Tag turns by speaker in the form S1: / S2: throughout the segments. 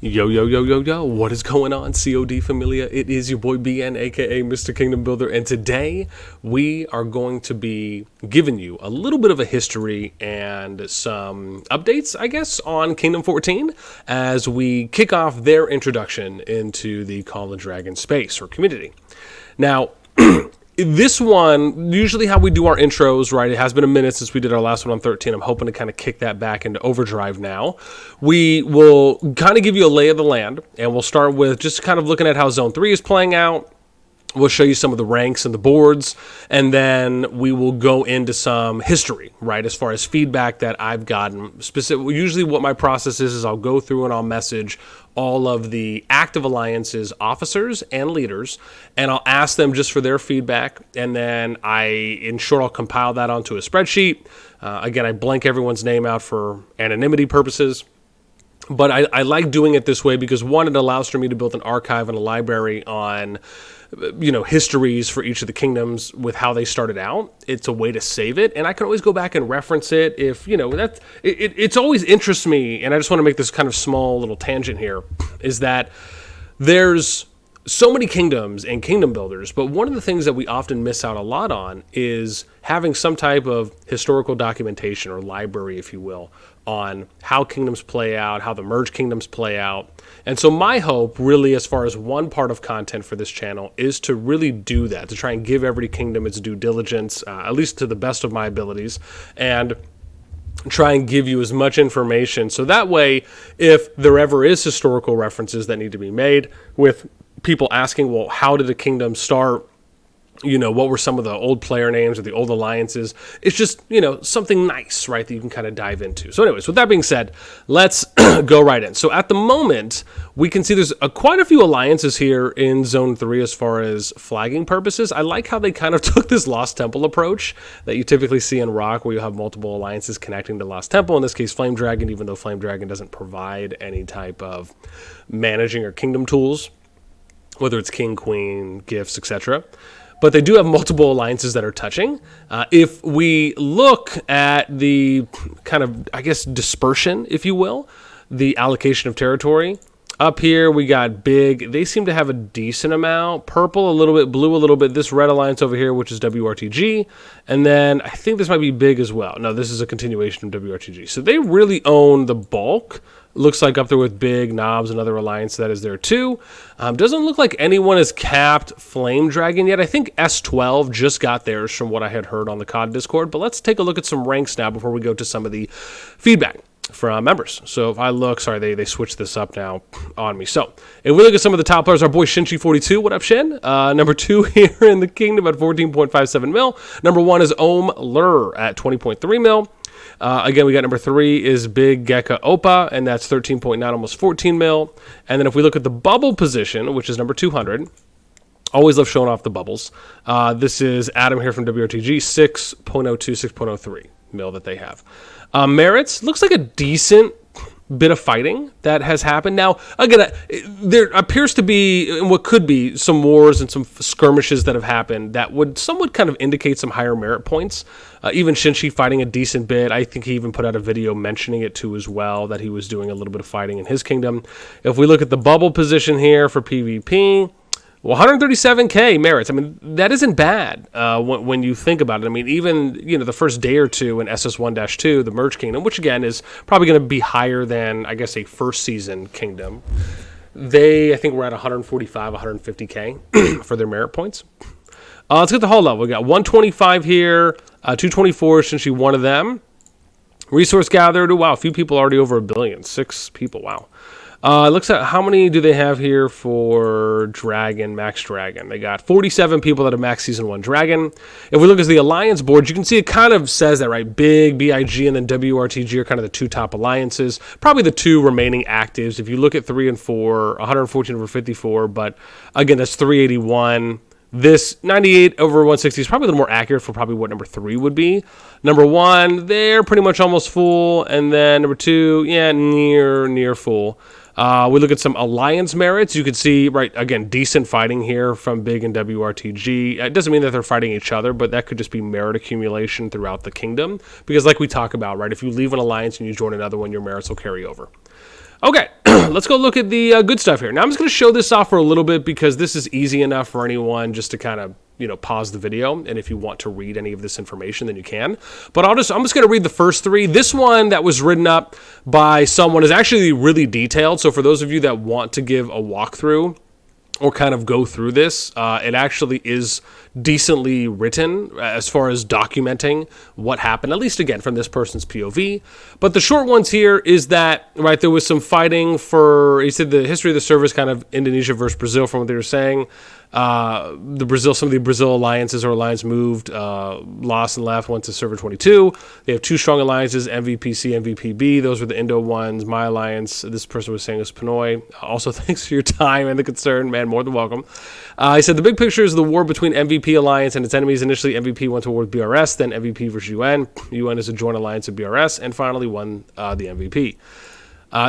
S1: Yo, yo, yo, yo, yo, what is going on, CoD Familia? It is your boy BN, aka Mr. Kingdom Builder, and today we are going to be giving you a little bit of a history and some updates, I guess, on Kingdom 14 as we kick off their introduction into the Call of Dragon space or community. Now, this one, usually how we do our intros, right? It has been a minute since we did our last one on 13. I'm hoping to kind of kick that back into overdrive now. We will kind of give you a lay of the land, and we'll start with just kind of looking at how Zone 3 is playing out. We'll show you some of the ranks and the boards, and then we will go into some history, right, as far as feedback that I've gotten. Usually what my process is I'll go through and I'll message all of the active alliances officers and leaders, and I'll ask them just for their feedback, and then in short, I'll compile that onto a spreadsheet. Again, I blank everyone's name out for anonymity purposes. But I like doing it this way because, one, it allows for me to build an archive and a library on, histories for each of the kingdoms with how they started out. It's a way to save it, and I can always go back and reference it if, it's always interests me, and I just want to make this kind of small little tangent here, is that there's so many kingdoms and kingdom builders, but one of the things that we often miss out a lot on is having some type of historical documentation or library, if you will, on how kingdoms play out, how the merged kingdoms play out. And so my hope, really, as far as one part of content for this channel, is to really do that, to try and give every kingdom its due diligence, at least to the best of my abilities, and try and give you as much information. So that way, if there ever is historical references that need to be made with people asking, well, how did a kingdom start? What were some of the old player names or the old alliances? It's just, something nice, right, that you can kind of dive into. So anyways, with that being said, let's go right in. So at the moment, we can see there's quite a few alliances here in Zone 3 as far as flagging purposes. I like how they kind of took this Lost Temple approach that you typically see in Rock, where you have multiple alliances connecting to Lost Temple. In this case, Flame Dragon, even though Flame Dragon doesn't provide any type of managing or kingdom tools, whether it's king, queen, gifts, etc. But they do have multiple alliances that are touching. If we look at the kind of, dispersion, if you will, the allocation of territory, up here we got big. They seem to have a decent amount. Purple a little bit, blue a little bit. This red alliance over here, which is WRTG. And then I think this might be big as well. No, this is a continuation of WRTG. So they really own the bulk. Looks like up there with Big, Knobs, another alliance that is there too. Doesn't look like anyone has capped Flame Dragon yet. I think S12 just got theirs from what I had heard on the COD Discord. But let's take a look at some ranks now before we go to some of the feedback from members. So if I look, sorry, they switched this up now on me. So if we look at some of the top players, our boy Shinchi42, what up, Shin? Number 2 here in the kingdom at 14.57 mil. Number 1 is Ohm Lur at 20.3 mil. Again, we got number 3 is Big Gekka Opa, and that's 13.9, almost 14 mil. And then if we look at the bubble position, which is number 200, always love showing off the bubbles. This is Adam here from WRTG, 6.02, 6.03 mil that they have. Merits, looks like a decent bit of fighting that has happened. Now, again, there appears to be what could be some wars and some skirmishes that have happened that would somewhat kind of indicate some higher merit points. Even Shinchi fighting a decent bit. I think he even put out a video mentioning it too as well, that he was doing a little bit of fighting in his kingdom. If we look at the bubble position here for PvP, well, 137k merits. I mean, that isn't bad when you think about it. I mean, even, the first day or two in SS1-2, the Merge Kingdom, which again is probably going to be higher than, I guess, a first season kingdom. I think we're at 145, 150k for their merit points. Let's get the whole level. We got 125 here, 224 since you one of them. Resource gathered. Oh, wow, a few people already over 1 billion. 6 people, wow. Looks at how many do they have here for Dragon, Max Dragon. They got 47 people that have Max Season 1 Dragon. If we look at the Alliance board, you can see it kind of says that, right? Big, BIG, and then WRTG are kind of the 2 top alliances. Probably the 2 remaining actives. If you look at 3 and 4, 114 over 54, but again, that's 381. This 98 over 160 is probably a little more accurate for probably what number 3 would be. Number 1, they're pretty much almost full. And then number 2, yeah, near full. We look at some alliance merits. You can see, right, again, decent fighting here from Big and WRTG. It doesn't mean that they're fighting each other, but that could just be merit accumulation throughout the kingdom. Because like we talk about, right, if you leave an alliance and you join another one, your merits will carry over. Okay, let's go look at the good stuff here. Now I'm just going to show this off for a little bit because this is easy enough for anyone just to kind of, pause the video. And if you want to read any of this information, then you can. But I'm just going to read the first three. This one that was written up by someone is actually really detailed. So for those of you that want to give a walkthrough or kind of go through this, it actually is decently written as far as documenting what happened, at least again from this person's POV. But the short ones here is that, right, there was some fighting for, he said the history of the server is kind of Indonesia versus Brazil from what they were saying. Some of the Brazil alliances or alliance moved, lost and left, went to server 22. They have two strong alliances, MVPC, MVPB. Those were the Indo ones. My alliance, this person was saying, is Pinoy. Also, thanks for your time and the concern, man. More than welcome. He said the big picture is the war between MVP alliance and its enemies. Initially, MVP went to war with BRS, then MVP versus UN. UN is a joint alliance of BRS, and finally won the MVP.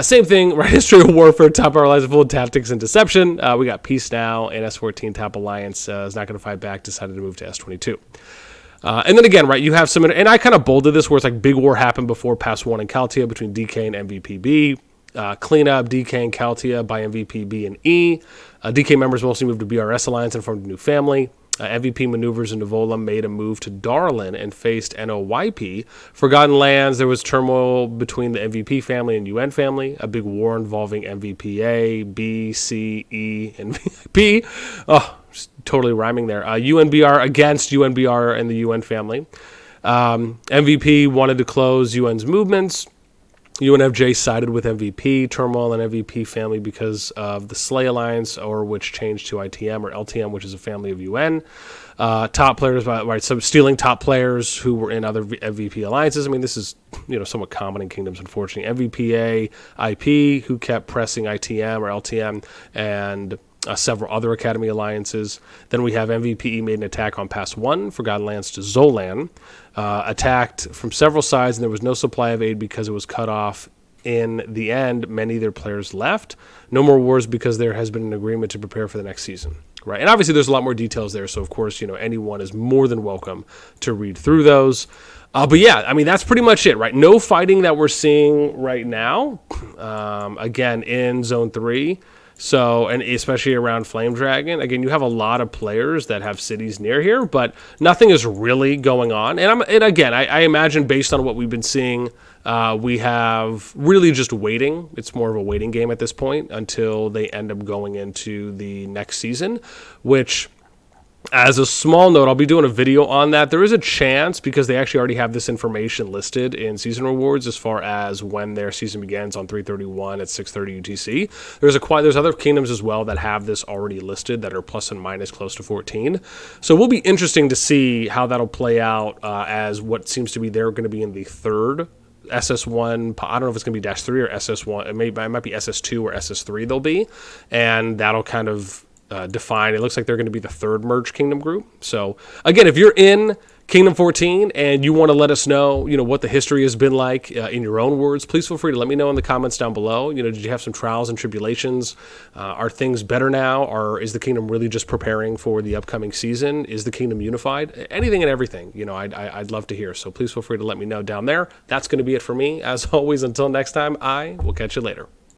S1: Same thing, right? History of warfare, top alliance full of tactics and deception. We got peace now, and S14 top alliance is not going to fight back, decided to move to S22. And then again, right, you have some, and I kind of bolded this where it's like big war happened before Pass 1 and Kaltia between DK and MVPB. Cleanup, DK and Kaltia by MVPB and E. DK members mostly moved to BRS Alliance and formed a new family. MVP maneuvers in Nivola made a move to Darlin and faced NOYP. Forgotten Lands, there was turmoil between the MVP family and UN family. A big war involving MVPA, B, C, E, and VIP. Oh, just totally rhyming there. UNBR against UNBR and the UN family. MVP wanted to close UN's movements. UNFJ sided with MVP, turmoil, and MVP family because of the Slay Alliance, or which changed to ITM or LTM, which is a family of UN. Top players, right? So stealing top players who were in other MVP alliances. I mean, this is somewhat common in Kingdoms, unfortunately. MVPA, IP, who kept pressing ITM or LTM, and several other Academy alliances. Then we have MVPE made an attack on Pass 1, Forgotten Lands to Zolan. Attacked from several sides, and there was no supply of aid because it was cut off. In the end, many of their players left. No more wars because there has been an agreement to prepare for the next season. Right, and obviously there's a lot more details there, so of course, anyone is more than welcome to read through those. But yeah, I mean, that's pretty much it, right? No fighting that we're seeing right now, again, in Zone 3. So, and especially around Flame Dragon, again, you have a lot of players that have cities near here, but nothing is really going on. And again, I imagine based on what we've been seeing, we have really just waiting. It's more of a waiting game at this point until they end up going into the next season, which, as a small note, I'll be doing a video on that. There is a chance, because they actually already have this information listed in season rewards as far as when their season begins on 3/31 at 6:30 UTC. There's other kingdoms as well that have this already listed that are plus and minus close to 14. So it will be interesting to see how that'll play out as what seems to be they're going to be in the third SS1. I don't know if it's going to be -3 or SS1. It might be SS2 or SS3 they'll be. And that'll kind of define. It looks like they're going to be the third merge kingdom group. So again, if you're in Kingdom 14 and you want to let us know, what the history has been like in your own words, please feel free to let me know in the comments down below. Did you have some trials and tribulations? Are things better now? Or is the kingdom really just preparing for the upcoming season? Is the kingdom unified? Anything and everything, I'd love to hear. So please feel free to let me know down there. That's going to be it for me. As always, until next time, I will catch you later.